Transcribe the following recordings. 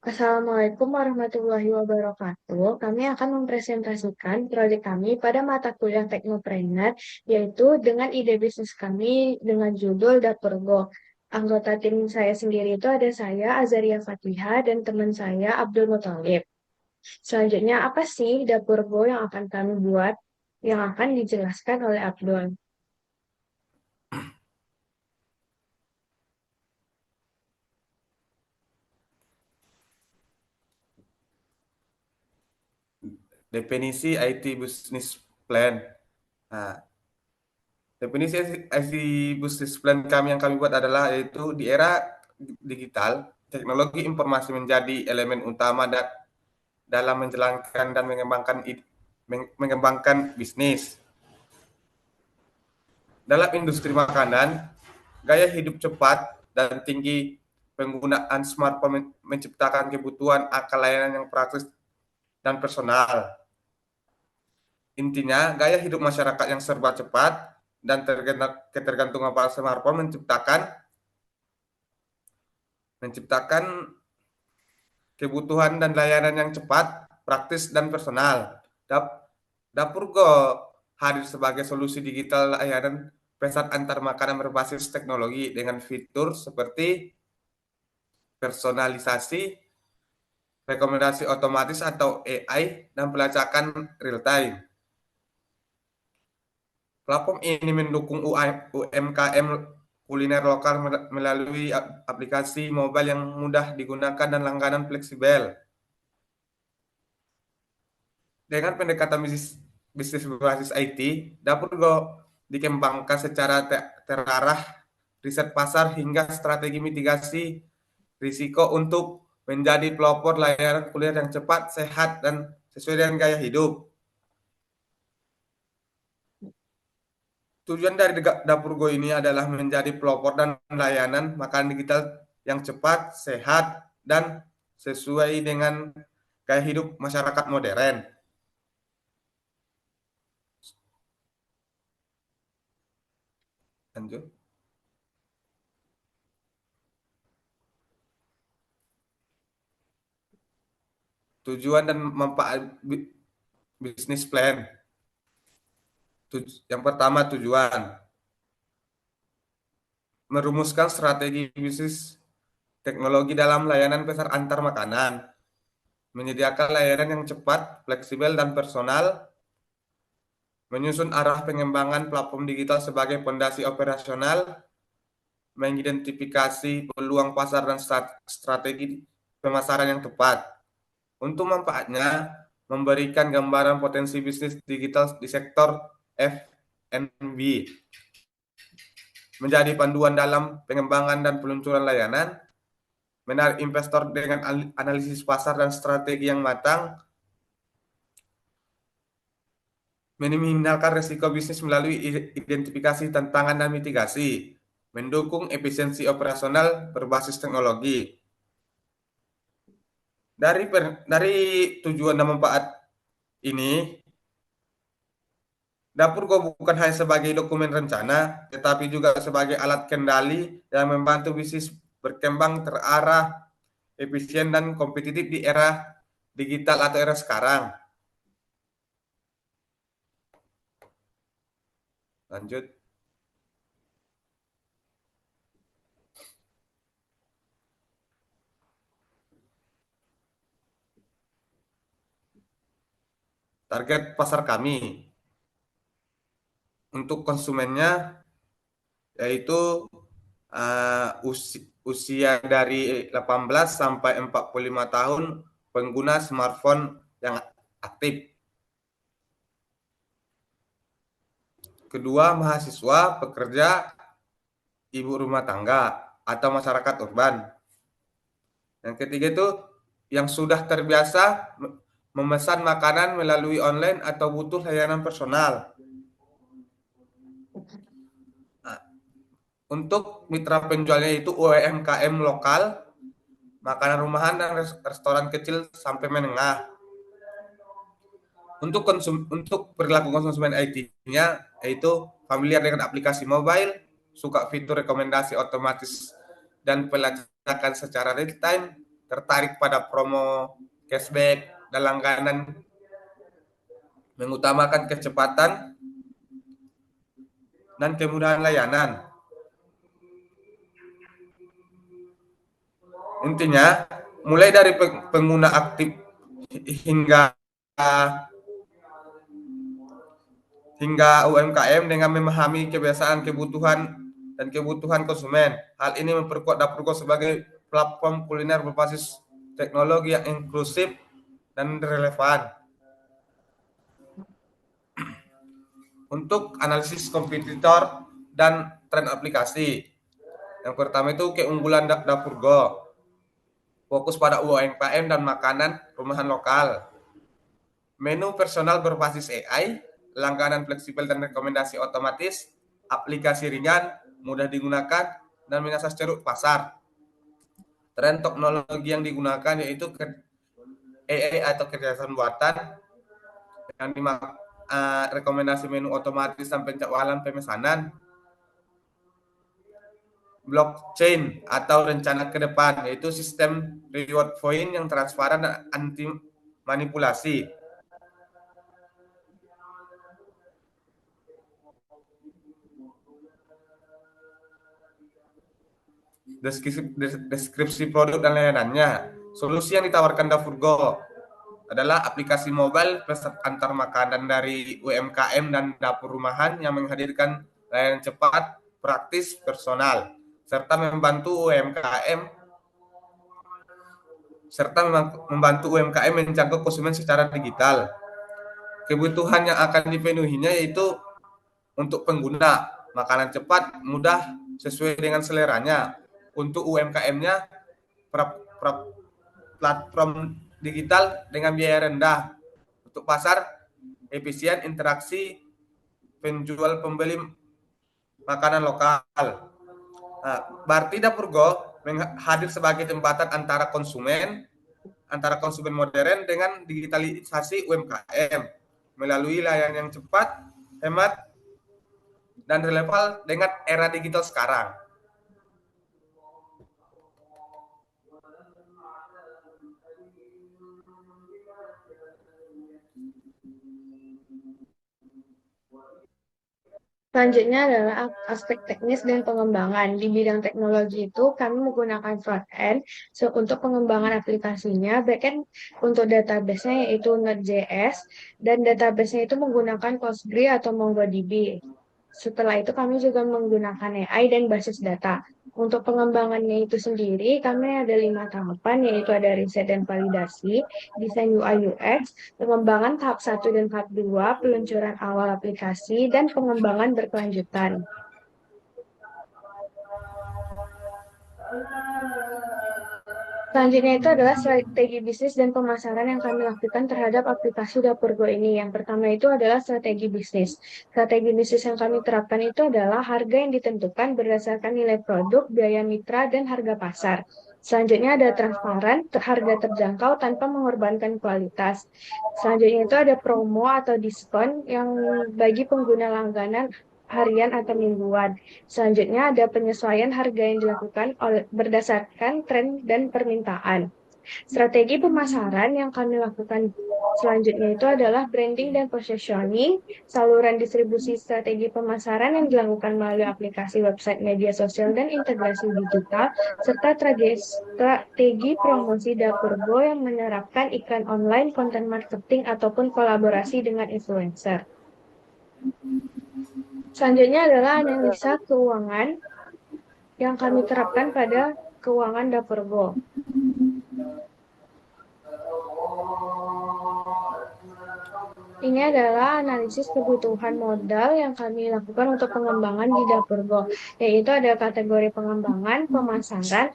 Assalamualaikum warahmatullahi wabarakatuh. Kami akan mempresentasikan proyek kami pada mata kuliah Teknopreneur, yaitu dengan ide bisnis kami dengan judul Dapur Go. Anggota tim saya sendiri itu ada saya, Azaria Fatiha, dan teman saya, Abdul Muthalib. Selanjutnya, apa sih Dapur Go yang akan kami buat? Yang akan dijelaskan oleh Abdul. Definisi IT Business Plan. Nah, definisi IT Business Plan kami yang kami buat adalah yaitu di era digital, teknologi informasi menjadi elemen utama dalam menjalankan dan mengembangkan bisnis. Dalam industri makanan, gaya hidup cepat dan tinggi penggunaan smartphone menciptakan kebutuhan akan layanan yang praktis dan personal. Intinya, gaya hidup masyarakat yang serba cepat dan ketergantungan pada smartphone menciptakan kebutuhan dan layanan yang cepat, praktis, dan personal. Dapur Go hadir sebagai solusi digital layanan pesan antar makanan berbasis teknologi dengan fitur seperti personalisasi, rekomendasi otomatis atau AI, dan pelacakan real time. Platform ini mendukung UMKM kuliner lokal melalui aplikasi mobile yang mudah digunakan dan langganan fleksibel. Dengan pendekatan bisnis berbasis IT, Dapur Go dikembangkan secara terarah, riset pasar hingga strategi mitigasi risiko untuk menjadi pelopor layanan kuliah yang cepat, sehat, dan sesuai dengan gaya hidup. Tujuan dari Dapur Go ini adalah menjadi pelopor dan layanan makanan digital yang cepat, sehat, dan sesuai dengan gaya hidup masyarakat modern. Lanjut. Tujuan dan manfaat bisnis plan. Yang pertama, tujuan merumuskan strategi bisnis teknologi dalam layanan pesan antar makanan, menyediakan layanan yang cepat, fleksibel, dan personal, menyusun arah pengembangan platform digital sebagai fondasi operasional, mengidentifikasi peluang pasar dan strategi pemasaran yang tepat. Untuk manfaatnya, memberikan gambaran potensi bisnis digital di sektor F&B, menjadi panduan dalam pengembangan dan peluncuran layanan, menarik investor dengan analisis pasar dan strategi yang matang, meminimalkan risiko bisnis melalui identifikasi tantangan dan mitigasi, mendukung efisiensi operasional berbasis teknologi. Dari tujuan dan manfaat ini, Dapur Go bukan hanya sebagai dokumen rencana, tetapi juga sebagai alat kendali yang membantu bisnis berkembang terarah, efisien, dan kompetitif di era digital atau era sekarang. Lanjut. Target pasar kami untuk konsumennya yaitu usia dari 18 sampai 45 tahun pengguna smartphone yang aktif. Kedua, mahasiswa, pekerja, ibu rumah tangga, atau masyarakat urban. Yang ketiga itu yang sudah terbiasa memesan makanan melalui online atau butuh layanan personal. Nah, untuk mitra penjualnya itu UMKM lokal, makanan rumahan dan restoran kecil sampai menengah. Untuk perilaku konsumen IT-nya yaitu familiar dengan aplikasi mobile, suka fitur rekomendasi otomatis dan pelacakan secara real time, tertarik pada promo, cashback, dan langganan, mengutamakan kecepatan dan kemudahan layanan. Intinya, mulai dari pengguna aktif hingga UMKM dengan memahami kebiasaan, kebutuhan konsumen. Hal ini memperkuat Dapurgo sebagai platform kuliner berbasis teknologi yang inklusif dan relevan. Untuk analisis kompetitor dan tren aplikasi. Yang pertama itu keunggulan Dapurgo. Fokus pada UMKM dan makanan rumahan lokal. Menu personal berbasis AI, langganan fleksibel dan rekomendasi otomatis, aplikasi ringan, mudah digunakan, dan menyasar ceruk pasar. Tren teknologi yang digunakan yaitu AI atau kecerdasan buatan, yang rekomendasi menu otomatis dan pencapaian pemesanan, blockchain atau rencana ke depan, yaitu sistem reward point yang transparan dan anti manipulasi. Deskripsi produk dan layanannya. Solusi yang ditawarkan Dapurgo adalah aplikasi mobile plus antar makanan dari UMKM dan dapur rumahan yang menghadirkan layanan cepat, praktis, personal, serta membantu UMKM menjangkau konsumen secara digital. Kebutuhan yang akan dipenuhinya yaitu untuk pengguna makanan cepat, mudah, sesuai dengan seleranya. Untuk UMKM-nya, platform digital dengan biaya rendah. Untuk pasar, efisien interaksi penjual pembeli makanan lokal. Nah, berarti Dapurgo hadir sebagai jembatan antara konsumen modern dengan digitalisasi UMKM melalui layanan yang cepat, hemat, dan relevan dengan era digital sekarang. Selanjutnya adalah aspek teknis dan pengembangan. Di bidang teknologi itu kami menggunakan front-end untuk pengembangan aplikasinya, back-end untuk database-nya yaitu Node.js, dan database-nya itu menggunakan Postgre atau MongoDB. Setelah itu kami juga menggunakan AI dan basis data. Untuk pengembangannya itu sendiri, kami ada 5 tahapan, yaitu ada riset dan validasi, desain UI UX, pengembangan tahap 1 dan tahap 2, peluncuran awal aplikasi, dan pengembangan berkelanjutan. Selanjutnya itu adalah strategi bisnis dan pemasaran yang kami lakukan terhadap aplikasi Dapurgo ini. Yang pertama itu adalah strategi bisnis. Strategi bisnis yang kami terapkan itu adalah harga yang ditentukan berdasarkan nilai produk, biaya mitra, dan harga pasar. Selanjutnya ada transparan, harga terjangkau tanpa mengorbankan kualitas. Selanjutnya itu ada promo atau diskon yang bagi pengguna langganan harian atau mingguan. Selanjutnya ada penyesuaian harga yang dilakukan berdasarkan tren dan permintaan. Strategi pemasaran yang kami lakukan selanjutnya itu adalah branding dan positioning, saluran distribusi strategi pemasaran yang dilakukan melalui aplikasi website media sosial dan integrasi digital, serta strategi promosi Dapurgo yang menerapkan iklan online, konten marketing, ataupun kolaborasi dengan influencer. Selanjutnya adalah analisa keuangan yang kami terapkan pada keuangan Dapurgo. Ini adalah analisis kebutuhan modal yang kami lakukan untuk pengembangan di Dapurgo, yaitu ada kategori pengembangan, pemasaran,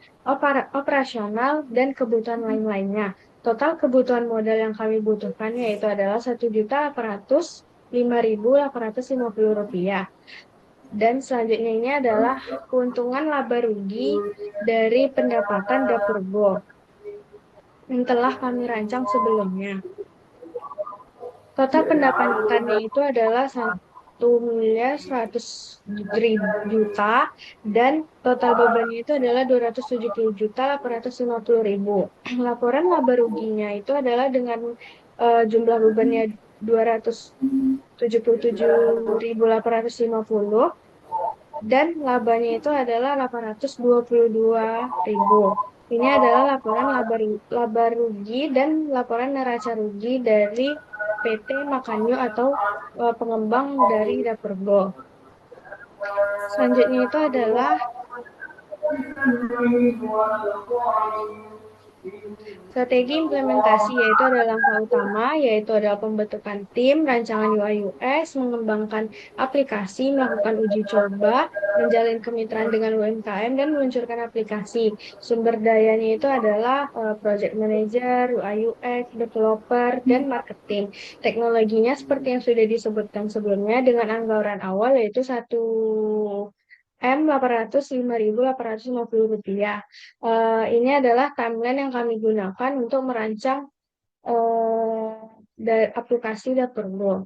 operasional, dan kebutuhan lain-lainnya. Total kebutuhan modal yang kami butuhkan yaitu adalah Rp1.805.850. Dan selanjutnya ini adalah keuntungan laba rugi dari pendapatan Dapurgo yang telah kami rancang sebelumnya. Total pendapatannya itu adalah 1.100.000.000 dan total bebannya itu adalah 270.850.000. Laporan laba ruginya itu adalah dengan jumlah bebannya 277.850 dan labanya itu adalah 822.000. Ini adalah laporan laba rugi dan laporan neraca rugi dari PT Makanyu atau pengembang dari Dapurgo. Selanjutnya itu adalah strategi implementasi, yaitu adalah langkah utama, yaitu adalah pembentukan tim, rancangan UI UX, mengembangkan aplikasi, melakukan uji coba, menjalin kemitraan dengan UMKM, dan meluncurkan aplikasi. Sumber dayanya itu adalah project manager, UI UX, developer, dan marketing. Teknologinya seperti yang sudah disebutkan sebelumnya dengan anggaran awal yaitu 805.850 rupiah. Ini adalah timeline yang kami gunakan untuk merancang aplikasi Dapurgo.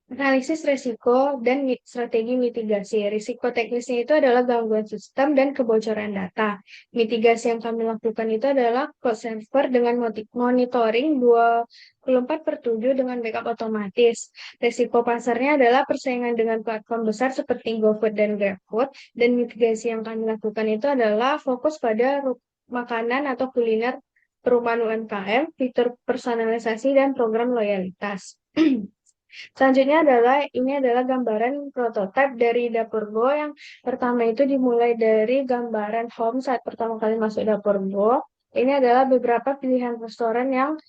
Analisis risiko dan strategi mitigasi. Risiko teknisnya itu adalah gangguan sistem dan kebocoran data. Mitigasi yang kami lakukan itu adalah cloud server dengan monitoring 24/7 dengan backup otomatis. Risiko pasarnya adalah persaingan dengan platform besar seperti GoFood dan GrabFood. Dan mitigasi yang kami lakukan itu adalah fokus pada makanan atau kuliner perumahan UMKM, fitur personalisasi, dan program loyalitas. Selanjutnya ini adalah gambaran prototipe dari Dapurgo. Yang pertama itu dimulai dari gambaran home saat pertama kali masuk Dapurgo. Ini adalah beberapa pilihan restoran yang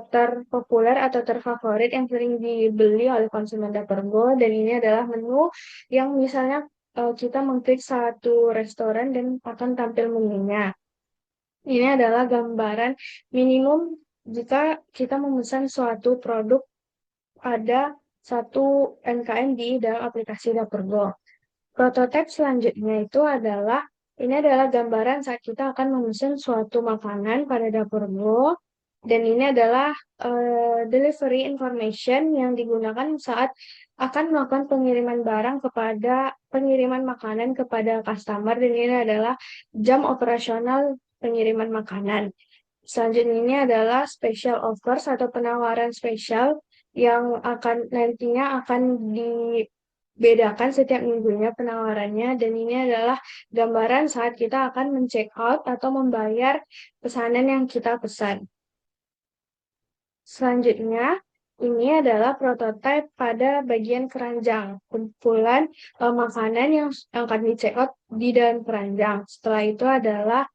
terpopuler atau terfavorit yang sering dibeli oleh konsumen Dapurgo. Dan ini adalah menu yang misalnya kita mengklik satu restoran dan akan tampil menunya. Ini adalah gambaran minimum jika kita memesan suatu produk ada satu NKM di dalam aplikasi Dapurgo. Prototipe selanjutnya itu adalah, ini adalah gambaran saat kita akan memesan suatu makanan pada Dapurgo, dan ini adalah delivery information yang digunakan saat akan melakukan pengiriman makanan kepada customer, dan ini adalah jam operasional pengiriman makanan. Selanjutnya ini adalah special offers atau penawaran spesial yang nantinya akan dibedakan setiap minggunya penawarannya, dan ini adalah gambaran saat kita akan men-check out atau membayar pesanan yang kita pesan. Selanjutnya, ini adalah prototipe pada bagian keranjang, kumpulan makanan yang akan di-check out di dalam keranjang. Setelah itu adalah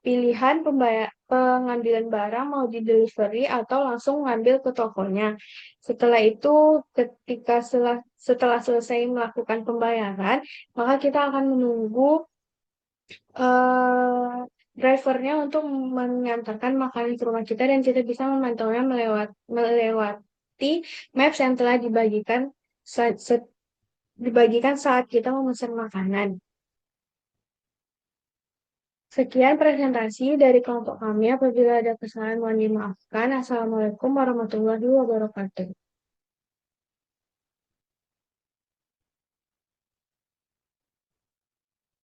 pilihan pengambilan barang mau di-delivery atau langsung ngambil ke tokonya. Setelah itu, setelah selesai melakukan pembayaran, maka kita akan menunggu drivernya untuk mengantarkan makanan ke rumah kita, dan kita bisa memantaunya melewati maps yang telah dibagikan saat kita memesan makanan. Sekian presentasi dari kelompok kami. Apabila ada kesalahan mohon dimaafkan. Assalamualaikum warahmatullahi wabarakatuh.